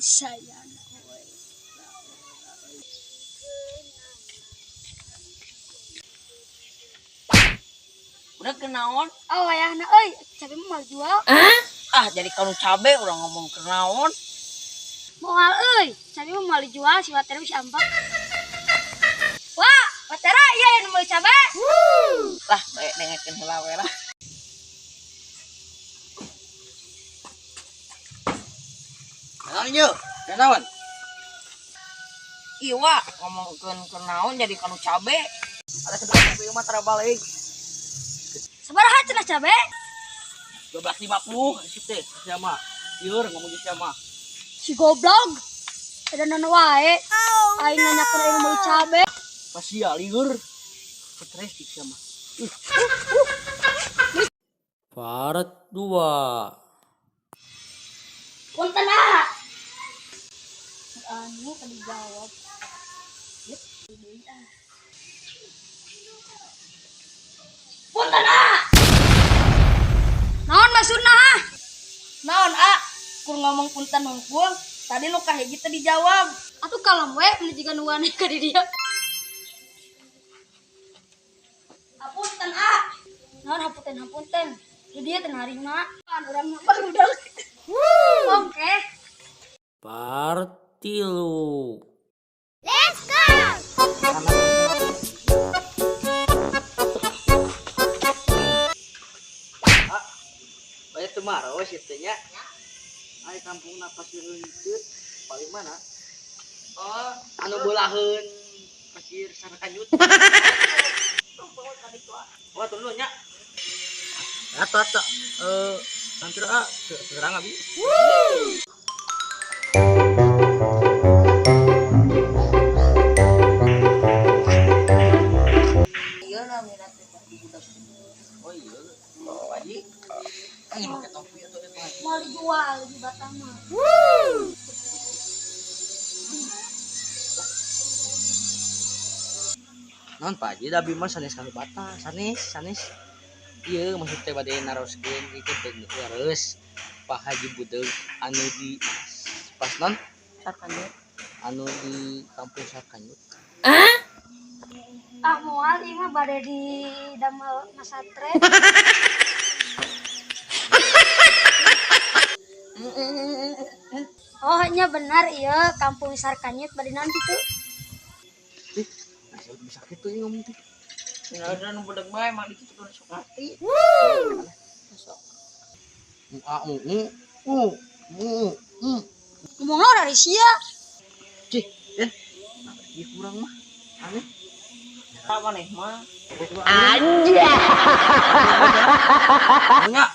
sayang. Udah kenaon? Oh ayahna euy, cabe mah mau jual. Jadi kalau cabe orang ngomong kenaon. Moal euy, cabe mah mau dijual si Watera bisa ambak. Wah, Watera iya yang mau cabe. Lah, bae dengekeun heula we lah. Kenaon yuk, kenaon. Iwa ngomongkeun kenaon jadi kalau cabe. Ada kedua cabe mah tara balik. Sabaraha cenah cabe? 12.50 situ teh siapa? Lieur ngomong jeung siapa? Si goblok. Ada nana wae. Aing nanyakeun aing mau cabe. Pasti ya lieur. Stres di siapa? Part 2. Punten ah. Anu tadi jawab. Punten ah. Naon maksudna ah? Naon kur ngomong punten hungkul. Tadi nu kahiji teh dijawab. Atuh kalem we nu jiga nu aneh ka di dieu. Hapunten ah. Naon hapunten. Di dieu teh narima. Urang mah barudak. Oke. Part 3. Let's go. Banyak temaro situ nya. Ai kampung pasir heunteu paling mana? Oh, anu beulaheun pasir Sarakanyut. Wah, tuluy nya. Ata. Santir serang abi. Iya lah minat di budak. Oh iya. Lagi. Ini pakai topi atau apa? Mau dijual di Batam mah. Non Pak Haji da bima sanes kali bata, sanes. Iya maksud teh bade naroskeun ieu teh leres. Pak Haji Budeug anu di pas non Sarkanyut, anu di kampung Sarkanyut. Ah moal ieu mah bade di damel masatre. Oh nya benar iya kampung Sarkanyut bade naon kitu. Asa bisa kitu ieu ngomong teh. Tinggal nu budak bae mah di kitu sok hati. Ngomongna dari sia. Cih, ieu kurang mah. Aneh. Apa nih mah? Aja. Enggak.